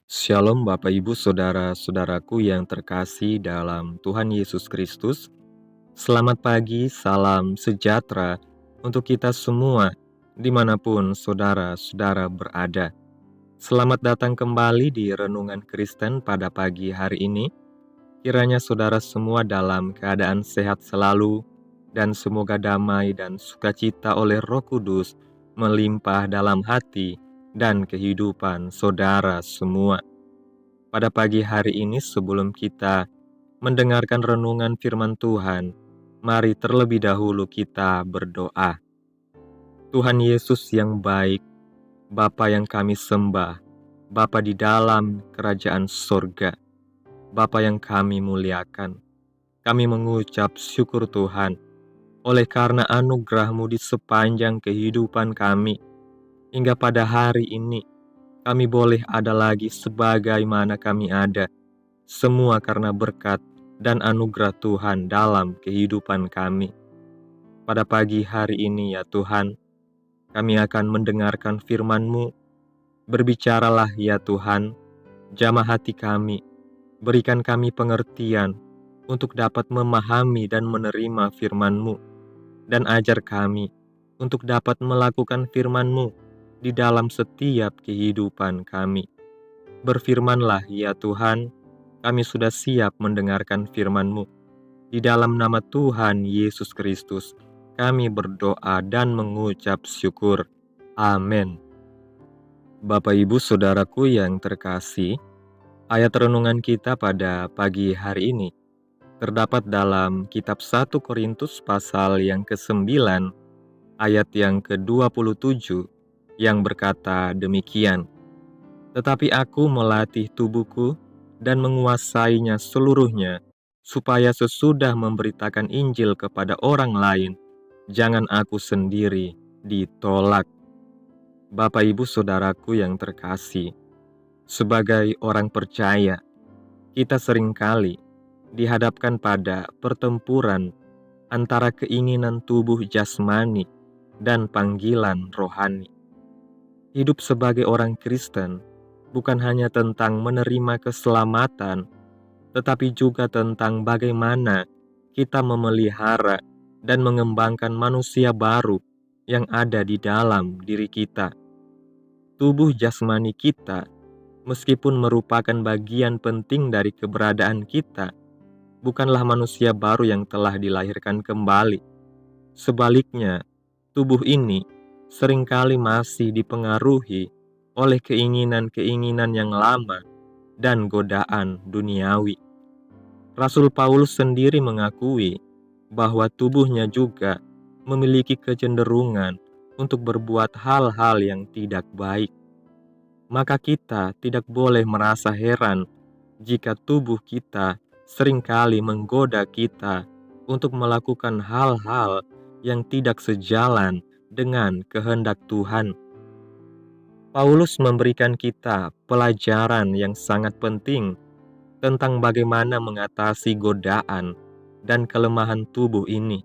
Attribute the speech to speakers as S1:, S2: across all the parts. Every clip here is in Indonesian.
S1: Shalom Bapak Ibu Saudara-saudaraku yang terkasih dalam Tuhan Yesus Kristus. Selamat pagi, salam sejahtera untuk kita semua dimanapun saudara-saudara berada. Selamat datang kembali di Renungan Kristen pada pagi hari ini. Kiranya saudara semua dalam keadaan sehat selalu dan semoga damai dan sukacita oleh Roh Kudus melimpah dalam hati dan kehidupan saudara semua. Pada pagi hari ini sebelum kita mendengarkan renungan firman Tuhan, mari terlebih dahulu kita berdoa. Tuhan Yesus yang baik, Bapa yang kami sembah, Bapa di dalam kerajaan sorga, Bapa yang kami muliakan, kami mengucap syukur Tuhan, oleh karena anugerah-Mu di sepanjang kehidupan kami, hingga pada hari ini, kami boleh ada lagi sebagaimana kami ada, semua karena berkat dan anugerah Tuhan dalam kehidupan kami. Pada pagi hari ini ya Tuhan, kami akan mendengarkan firman-Mu. Berbicaralah ya Tuhan, jamah hati kami, berikan kami pengertian untuk dapat memahami dan menerima firman-Mu, dan ajar kami untuk dapat melakukan firman-Mu di dalam setiap kehidupan kami. Berfirmanlah ya Tuhan, kami sudah siap mendengarkan firman-Mu. Di dalam nama Tuhan Yesus Kristus, kami berdoa dan mengucap syukur. Amin. Bapak Ibu Saudaraku yang terkasih, ayat renungan kita pada pagi hari ini terdapat dalam kitab 1 Korintus pasal yang ke-9, ayat yang ke-27, yang berkata demikian. Tetapi aku melatih tubuhku dan menguasainya seluruhnya, supaya sesudah memberitakan Injil kepada orang lain, jangan aku sendiri ditolak. Bapak Ibu Saudaraku yang terkasih, sebagai orang percaya, kita seringkali dihadapkan pada pertempuran antara keinginan tubuh jasmani dan panggilan rohani. Hidup sebagai orang Kristen bukan hanya tentang menerima keselamatan, tetapi juga tentang bagaimana kita memelihara dan mengembangkan manusia baru yang ada di dalam diri kita. Tubuh jasmani kita, meskipun merupakan bagian penting dari keberadaan kita, bukanlah manusia baru yang telah dilahirkan kembali. Sebaliknya, tubuh ini seringkali masih dipengaruhi oleh keinginan-keinginan yang lama dan godaan duniawi. Rasul Paulus sendiri mengakui bahwa tubuhnya juga memiliki kecenderungan untuk berbuat hal-hal yang tidak baik. Maka kita tidak boleh merasa heran jika tubuh kita seringkali menggoda kita untuk melakukan hal-hal yang tidak sejalan dengan kehendak Tuhan. Paulus memberikan kita pelajaran yang sangat penting tentang bagaimana mengatasi godaan dan kelemahan tubuh ini.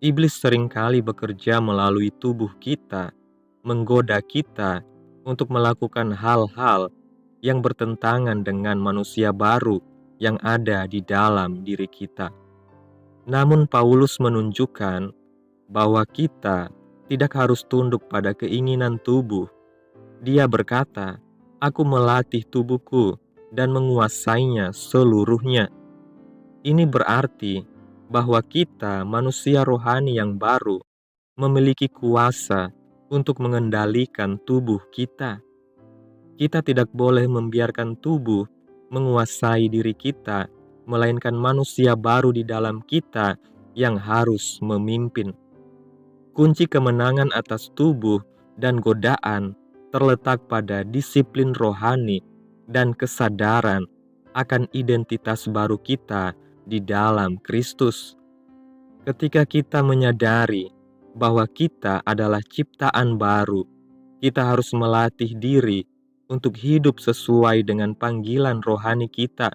S1: Iblis seringkali bekerja melalui tubuh kita, menggoda kita untuk melakukan hal-hal yang bertentangan dengan manusia baru yang ada di dalam diri kita. Namun Paulus menunjukkan bahwa kita tidak harus tunduk pada keinginan tubuh. Dia berkata, "Aku melatih tubuhku dan menguasainya seluruhnya." Ini berarti bahwa kita, manusia rohani yang baru, memiliki kuasa untuk mengendalikan tubuh kita. Kita tidak boleh membiarkan tubuh menguasai diri kita, melainkan manusia baru di dalam kita yang harus memimpin. Kunci kemenangan atas tubuh dan godaan terletak pada disiplin rohani dan kesadaran akan identitas baru kita di dalam Kristus. Ketika kita menyadari bahwa kita adalah ciptaan baru, kita harus melatih diri untuk hidup sesuai dengan panggilan rohani kita.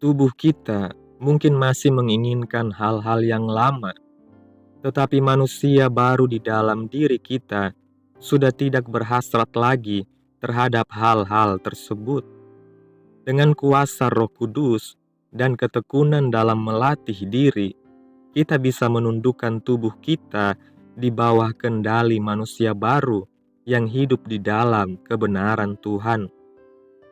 S1: Tubuh kita mungkin masih menginginkan hal-hal yang lama, tetapi manusia baru di dalam diri kita sudah tidak berhasrat lagi terhadap hal-hal tersebut. Dengan kuasa Roh Kudus dan ketekunan dalam melatih diri, kita bisa menundukkan tubuh kita di bawah kendali manusia baru yang hidup di dalam kebenaran Tuhan.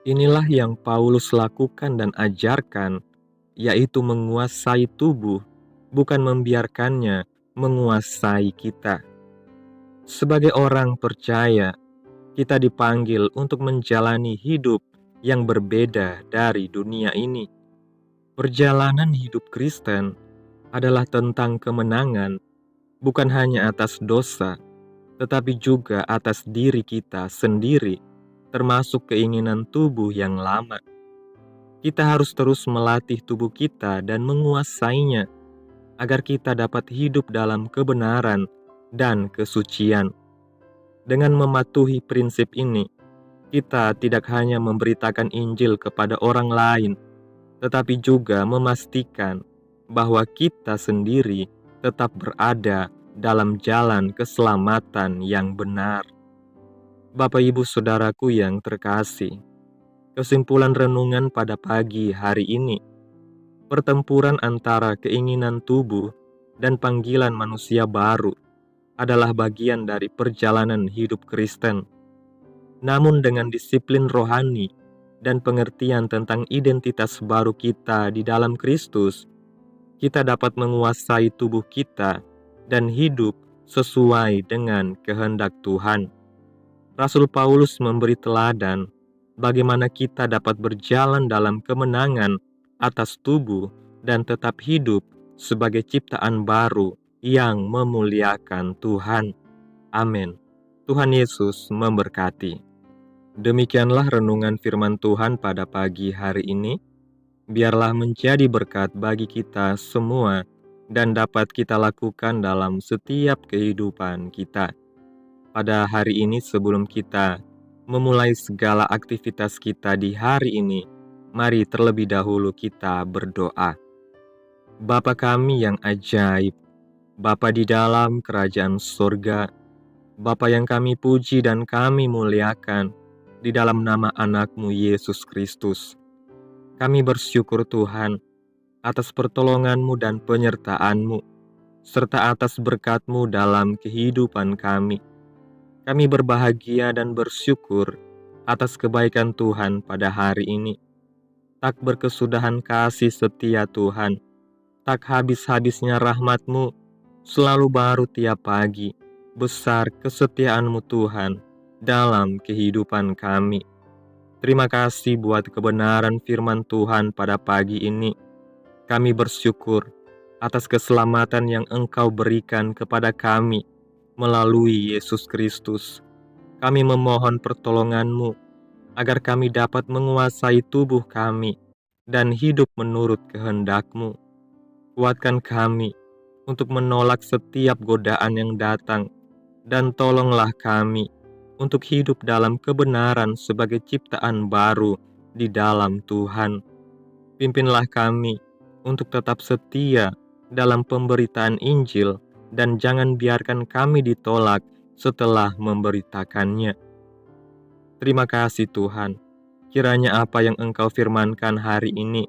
S1: Inilah yang Paulus lakukan dan ajarkan, yaitu menguasai tubuh, bukan membiarkannya menguasai kita. Sebagai orang percaya, kita dipanggil untuk menjalani hidup yang berbeda dari dunia ini. Perjalanan hidup Kristen adalah tentang kemenangan, bukan hanya atas dosa, tetapi juga atas diri kita sendiri, termasuk keinginan tubuh yang lama. Kita harus terus melatih tubuh kita dan menguasainya, agar kita dapat hidup dalam kebenaran dan kesucian. Dengan mematuhi prinsip ini, kita tidak hanya memberitakan Injil kepada orang lain, tetapi juga memastikan bahwa kita sendiri tetap berada dalam jalan keselamatan yang benar. Bapak Ibu Saudaraku yang terkasih, kesimpulan renungan pada pagi hari ini, pertempuran antara keinginan tubuh dan panggilan manusia baru adalah bagian dari perjalanan hidup Kristen. Namun dengan disiplin rohani dan pengertian tentang identitas baru kita di dalam Kristus, kita dapat menguasai tubuh kita dan hidup sesuai dengan kehendak Tuhan. Rasul Paulus memberi teladan bagaimana kita dapat berjalan dalam kemenangan atas tubuh dan tetap hidup sebagai ciptaan baru yang memuliakan Tuhan. Amin. Tuhan Yesus memberkati. Demikianlah renungan firman Tuhan pada pagi hari ini. Biarlah menjadi berkat bagi kita semua dan dapat kita lakukan dalam setiap kehidupan kita. Pada hari ini sebelum kita memulai segala aktivitas kita di hari ini, mari terlebih dahulu kita berdoa. Bapa kami yang ajaib, Bapa di dalam kerajaan surga, Bapa yang kami puji dan kami muliakan, di dalam nama anak-Mu Yesus Kristus. Kami bersyukur Tuhan atas pertolongan-Mu dan penyertaan-Mu, serta atas berkat-Mu dalam kehidupan kami. Kami berbahagia dan bersyukur atas kebaikan Tuhan pada hari ini. Tak berkesudahan kasih setia Tuhan, tak habis-habisnya rahmat-Mu, selalu baru tiap pagi. Besar kesetiaan-Mu Tuhan dalam kehidupan kami. Terima kasih buat kebenaran firman Tuhan pada pagi ini. Kami bersyukur atas keselamatan yang Engkau berikan kepada kami melalui Yesus Kristus. Kami memohon pertolongan-Mu agar kami dapat menguasai tubuh kami dan hidup menurut kehendak-Mu. Kuatkan kami untuk menolak setiap godaan yang datang, dan tolonglah kami untuk hidup dalam kebenaran sebagai ciptaan baru di dalam Tuhan. Pimpinlah kami untuk tetap setia dalam pemberitaan Injil dan jangan biarkan kami ditolak setelah memberitakannya. Terima kasih Tuhan, kiranya apa yang Engkau firmankan hari ini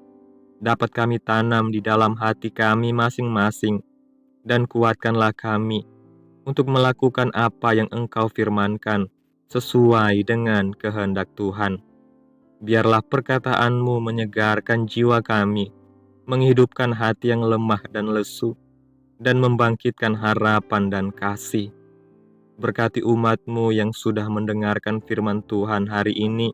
S1: dapat kami tanam di dalam hati kami masing-masing, dan kuatkanlah kami untuk melakukan apa yang Engkau firmankan sesuai dengan kehendak Tuhan. Biarlah perkataan-Mu menyegarkan jiwa kami, menghidupkan hati yang lemah dan lesu, dan membangkitkan harapan dan kasih. Berkati umat-Mu yang sudah mendengarkan firman Tuhan hari ini.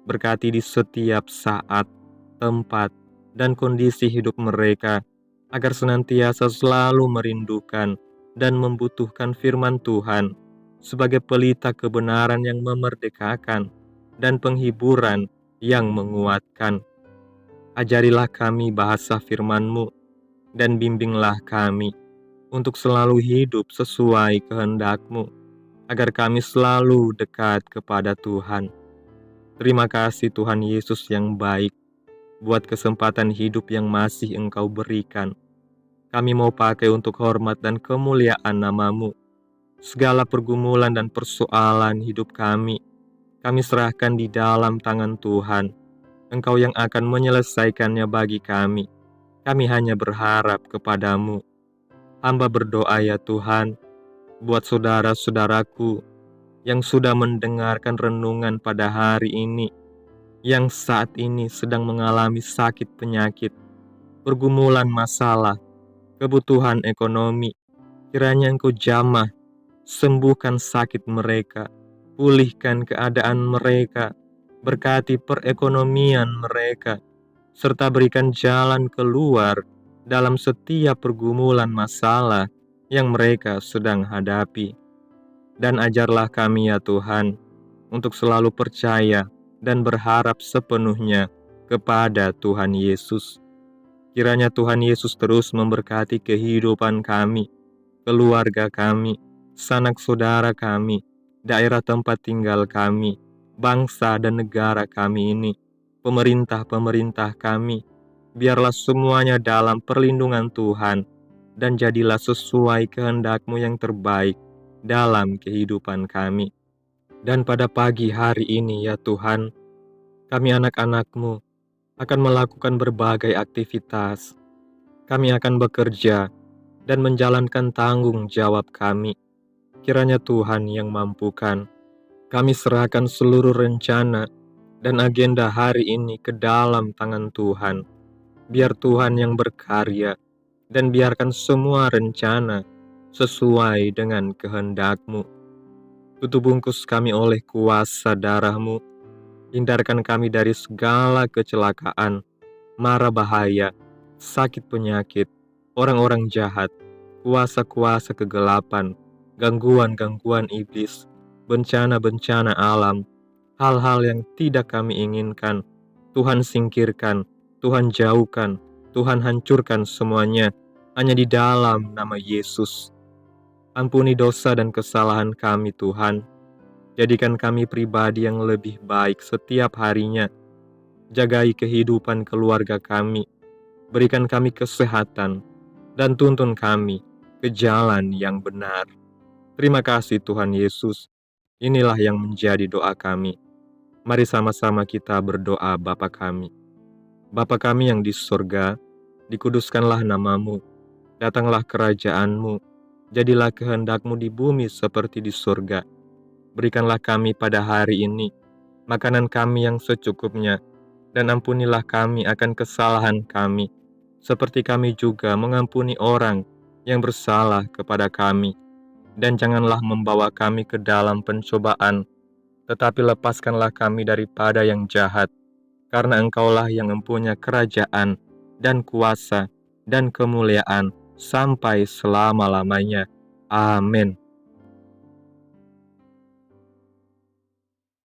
S1: Berkati di setiap saat, tempat, dan kondisi hidup mereka, agar senantiasa selalu merindukan dan membutuhkan firman Tuhan sebagai pelita kebenaran yang memerdekakan dan penghiburan yang menguatkan. Ajarilah kami bahasa firman-Mu dan bimbinglah kami untuk selalu hidup sesuai kehendak-Mu, agar kami selalu dekat kepada Tuhan. Terima kasih Tuhan Yesus yang baik, buat kesempatan hidup yang masih Engkau berikan. Kami mau pakai untuk hormat dan kemuliaan nama-Mu. Segala pergumulan dan persoalan hidup kami serahkan di dalam tangan Tuhan. Engkau yang akan menyelesaikannya bagi kami. Kami hanya berharap kepadamu. Hamba berdoa ya Tuhan, buat saudara-saudaraku yang sudah mendengarkan renungan pada hari ini, yang saat ini sedang mengalami sakit penyakit, pergumulan masalah, kebutuhan ekonomi. Kiranya Engkau jamah, sembuhkan sakit mereka, pulihkan keadaan mereka, berkati perekonomian mereka, serta berikan jalan keluar dalam setiap pergumulan masalah yang mereka sedang hadapi. Dan ajarlah kami ya Tuhan, untuk selalu percaya dan berharap sepenuhnya kepada Tuhan Yesus. Kiranya Tuhan Yesus terus memberkati kehidupan kami, keluarga kami, sanak saudara kami, daerah tempat tinggal kami, bangsa dan negara kami ini, pemerintah-pemerintah kami. Biarlah semuanya dalam perlindungan Tuhan, dan jadilah sesuai kehendak-Mu yang terbaik dalam kehidupan kami. Dan pada pagi hari ini ya Tuhan, kami anak-anak-Mu akan melakukan berbagai aktivitas. Kami akan bekerja dan menjalankan tanggung jawab kami. Kiranya Tuhan yang mampukan. Kami serahkan seluruh rencana dan agenda hari ini ke dalam tangan Tuhan. Biar Tuhan yang berkarya, dan biarkan semua rencana sesuai dengan kehendak-Mu. Tutup bungkus kami oleh kuasa darah-Mu. Hindarkan kami dari segala kecelakaan, mara bahaya, sakit penyakit, orang-orang jahat, kuasa-kuasa kegelapan, gangguan-gangguan iblis, bencana-bencana alam, hal-hal yang tidak kami inginkan. Tuhan singkirkan, Tuhan jauhkan, Tuhan hancurkan semuanya, hanya di dalam nama Yesus. Ampuni dosa dan kesalahan kami Tuhan. Jadikan kami pribadi yang lebih baik setiap harinya. Jagai kehidupan keluarga kami. Berikan kami kesehatan, dan tuntun kami ke jalan yang benar. Terima kasih Tuhan Yesus. Inilah yang menjadi doa kami. Mari sama-sama kita berdoa Bapa kami. Bapa kami yang di surga, dikuduskanlah nama-Mu. Datanglah kerajaan-Mu. Jadilah kehendak-Mu di bumi seperti di surga. Berikanlah kami pada hari ini makanan kami yang secukupnya, dan ampunilah kami akan kesalahan kami, seperti kami juga mengampuni orang yang bersalah kepada kami. Dan janganlah membawa kami ke dalam pencobaan, tetapi lepaskanlah kami daripada yang jahat, karena Engkaulah yang mempunyai kerajaan, dan kuasa, dan kemuliaan, sampai selama-lamanya. Amin.